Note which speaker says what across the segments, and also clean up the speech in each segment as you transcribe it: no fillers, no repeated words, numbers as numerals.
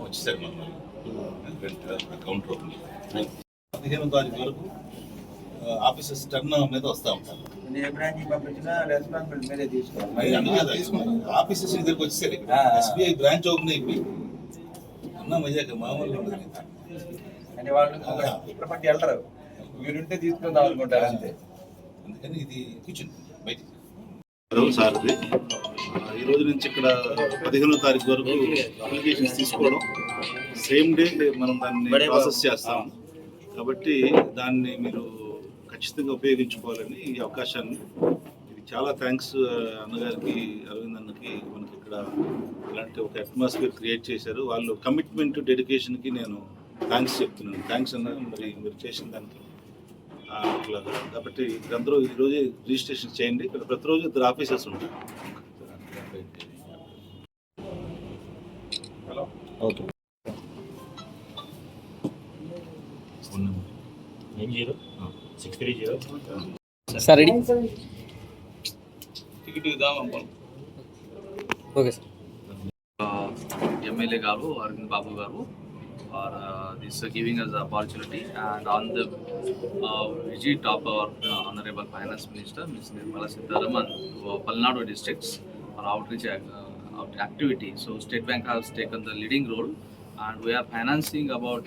Speaker 1: వచ్చేసారు కౌంటర్ 15వ తారీఖు వరకు ఆఫీసెస్ టర్న్ మీద వస్తూ ఉంటారు. ఆఫీసెస్ దగ్గరికి వచ్చేసారు. SBI బ్రాంచ్ ఓపెన్ అయిపోయి అన్న మజాక మామూలు
Speaker 2: అంటే వాళ్ళు ఇప్పటి వెళ్ళరు, మీరుంటే తీసుకుందాం అనుకుంటారు అంతే.
Speaker 1: అందుకని ఇది కూర్చుంది బయటికి సార్ది. ఈ రోజు నుంచి ఇక్కడ 15వ తారీఖు వరకు అప్లికేషన్స్ తీసుకోవడం, సేమ్ డే మనం దాన్ని ప్రాసెస్ చేస్తాం. కాబట్టి దాన్ని మీరు ఖచ్చితంగా ఉపయోగించుకోవాలని ఈ అవకాశాన్ని, ఇది చాలా థ్యాంక్స్ అన్నగారికి, అరవింద్ అన్నకి. మనకి ఇక్కడ ఇలాంటి ఒక అట్మాస్ఫియర్ క్రియేట్ చేశారు. వాళ్ళు కమిట్మెంట్, డెడికేషన్కి నేను థ్యాంక్స్ చెప్తున్నాను. థ్యాంక్స్ అన్న, మరి మీరు చేసిన దానికి అట్లా. కాబట్టి అందరూ ఈరోజే రిజిస్ట్రేషన్ చేయండి. ఇక్కడ ప్రతిరోజు 2 ఆఫీసెస్ ఉంటాయి. ఓకే.
Speaker 3: 90-630 sir ready.
Speaker 1: టికెట్ ఇద్దాం.
Speaker 3: Okay sir.
Speaker 4: ఎమ్మెల్యే గారు అరవింద్ బాబు గారు for this giving us the opportunity, and on the visit of our Honorable Finance Minister Ms. Nirmala Sitharaman to Palnadu districts for outreach activity. So State Bank has taken the leading role, and we are financing about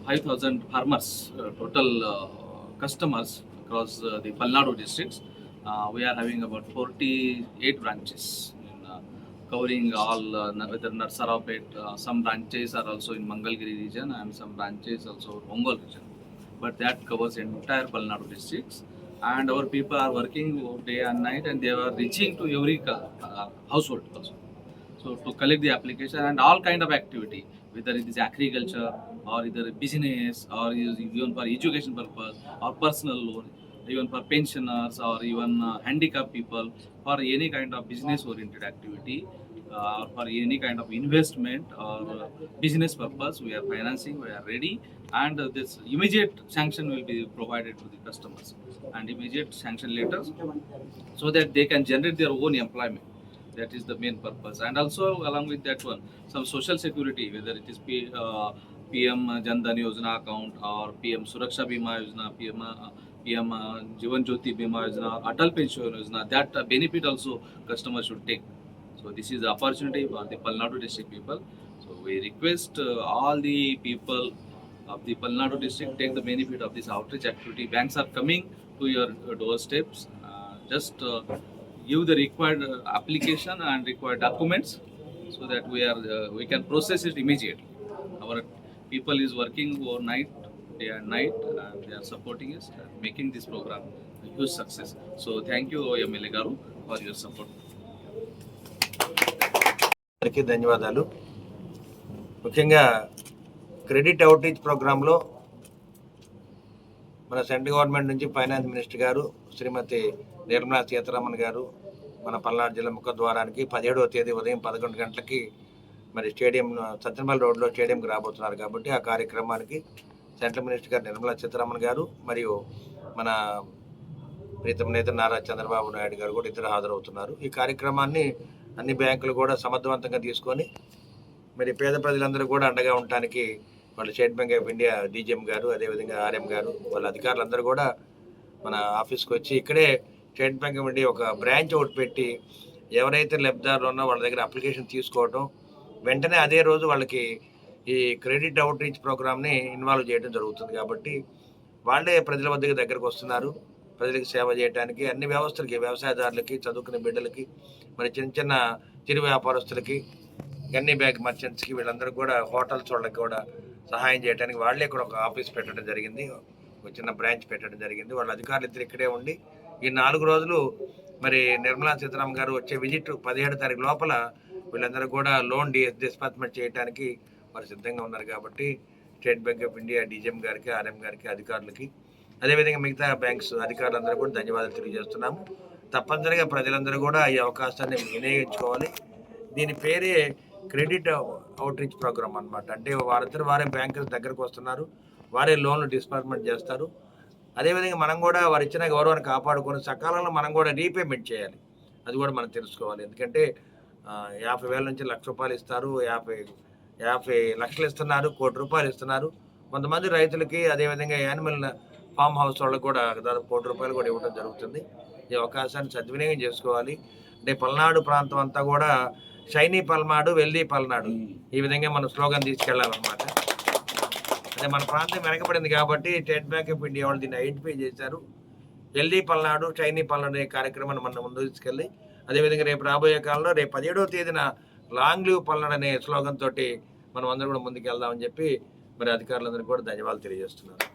Speaker 4: 5,000 farmers, total customers across the Palnadu districts. We are having about 48 branches covering all whether Narsarapet, some branches are also in Mangalgiri region and some branches also Ongole region, but that covers entire Palnadu districts. And our people are working day and night, and they are reaching to every household also, so to collect the application and all kind of activity, whether it is agriculture or either business or even for education purpose or personal loan, even for pensioners or even handicapped people, for any kind of business oriented activity, or for any kind of investment or business purpose, we are financing, we are ready, and this immediate sanction will be provided to the customers and immediate sanction letters, so that they can generate their own employment. That is the main purpose. And also along with that one, some social security, whether it is PM Jan Dhan Yojana account or PM Suraksha Bima Yojana, PM Jivan Jyoti Bima Yojana, Atal Pension Yojana, that benefit also customers should take. So this is the opportunity for the Palnadu district people. So we request all the people of the Palnadu district take the benefit of this outreach activity. Banks are coming to your doorsteps. Just give the required application and required documents, so that we can process it immediately. Our people is working overnight, day and night, and they are supporting us and making this program a huge success. So thank you, MLA Garu, for your support.
Speaker 2: ధన్యవాదాలు. ముఖ్యంగా credit outreach ప్రోగ్రాంలో మన central government నుంచి finance minister గారు శ్రీమతి నిర్మలా సీతారామన్ గారు మన పల్నాడు జిల్లా ముఖద్వారానికి 17వ తేదీ ఉదయం 11 గంటలకి మరి స్టేడియం సత్యనపల్లి రోడ్లో స్టేడియంకి రాబోతున్నారు. కాబట్టి ఆ కార్యక్రమానికి సెంట్రల్ మినిస్టర్ గారు నిర్మలా సీతారామన్ గారు మరియు మన ప్రీతం నేత నారా చంద్రబాబు నాయుడు గారు కూడా ఇద్దరు హాజరవుతున్నారు. ఈ కార్యక్రమాన్ని అన్ని బ్యాంకులు కూడా సమర్థవంతంగా తీసుకొని మరి పేద ప్రజలందరూ కూడా అండగా ఉండటానికి వాళ్ళ state bank of India DGM గారు, అదేవిధంగా RM గారు, వాళ్ళ అధికారులందరూ కూడా మన ఆఫీస్కి వచ్చి ఇక్కడే స్టేట్ బ్యాంక్ ఆఫ్ ఇండియా ఒక బ్రాంచ్ ఒకటి పెట్టి ఎవరైతే లబ్ధిదారులు ఉన్నా వాళ్ళ దగ్గర అప్లికేషన్ తీసుకోవడం, వెంటనే అదే రోజు వాళ్ళకి ఈ క్రెడిట్ అవుట్రీచ్ ప్రోగ్రామ్ని ఇన్వాల్వ్ చేయడం జరుగుతుంది. కాబట్టి వాళ్ళే ప్రజల వద్దకు దగ్గరకు వస్తున్నారు. ప్రజలకు సేవ చేయడానికి అన్ని వ్యవస్థలకి, వ్యవసాయదారులకి, చదువుకునే బిడ్డలకి, మరి చిన్న చిరు వ్యాపారస్తులకి, గన్నీ బ్యాగ్ మర్చెంట్స్కి, వీళ్ళందరూ కూడా హోటల్స్ వాళ్ళకి కూడా సహాయం చేయడానికి వాళ్ళే ఇక్కడ ఒక ఆఫీస్ పెట్టడం జరిగింది, ఒక చిన్న బ్రాంచ్ పెట్టడం జరిగింది. వాళ్ళ అధికారులు ఇద్దరు ఇక్కడే ఉండి ఈ 4 రోజులు మరి నిర్మలా సీతారామన్ గారు వచ్చే విజిట్ 17వ తారీఖు లోపల వీళ్ళందరూ కూడా లోన్ డిస్బర్స్మెంట్ చేయడానికి మరి సిద్ధంగా ఉన్నారు. కాబట్టి state bank of India DGM గారికి, RM గారికి, అధికారులకి, అదేవిధంగా మిగతా బ్యాంక్స్ అధికారులందరూ కూడా ధన్యవాదాలు తెలియజేస్తున్నాము. తప్పనిసరిగా ప్రజలందరూ కూడా ఈ అవకాశాన్ని వినియోగించుకోవాలి. దీని పేరే క్రెడిట్ అవుట్రీచ్ ప్రోగ్రామ్ అన్నమాట. అంటే వారే బ్యాంకుల దగ్గరకు వస్తున్నారు, వారే లోన్లు డిస్బర్స్మెంట్ చేస్తారు. అదేవిధంగా మనం కూడా వారు ఇచ్చిన గౌరవాన్ని కాపాడుకొని సకాలంలో మనం కూడా రీపేమెంట్ చేయాలి. అది కూడా మనం తెలుసుకోవాలి. ఎందుకంటే 50,000 నుంచి ₹1,00,000 ఇస్తారు, 50 లక్షలు ఇస్తున్నారు, ₹1,00,00,000 ఇస్తున్నారు. కొంతమంది రైతులకి అదేవిధంగా యానిమల్ ఫామ్ హౌస్ వాళ్ళకి కూడా దాదాపు ₹1,00,00,000 కూడా ఇవ్వడం జరుగుతుంది. ఈ అవకాశాన్ని సద్వినియోగం చేసుకోవాలి. అంటే పల్నాడు ప్రాంతం అంతా కూడా షైనీ పల్నాడు, వెల్దీ పల్నాడు ఈ విధంగా మనం స్లోగన్ తీసుకెళ్లాలన్నమాట. అంటే మన ప్రాంతం వెనకబడింది కాబట్టి స్టేట్ బ్యాంక్ ఆఫ్ ఇండియా వాళ్ళు దీన్ని ఐడెంటిఫై చేశారు. హెల్దీ పల్నాడు, షైనీ పల్నాడు అనే కార్యక్రమాన్ని మనం ముందుకు తీసుకెళ్ళి అదేవిధంగా రేపు రాబోయే కాలంలో రేపు 17వ తేదీన లాంగ్ లీవ్ పల్నాడు అనే స్లోగన్ తోటి మనం అందరూ కూడా ముందుకు వెళ్దామని చెప్పి మరి అధికారులందరికీ కూడా ధన్యవాదాలు తెలియజేస్తున్నారు.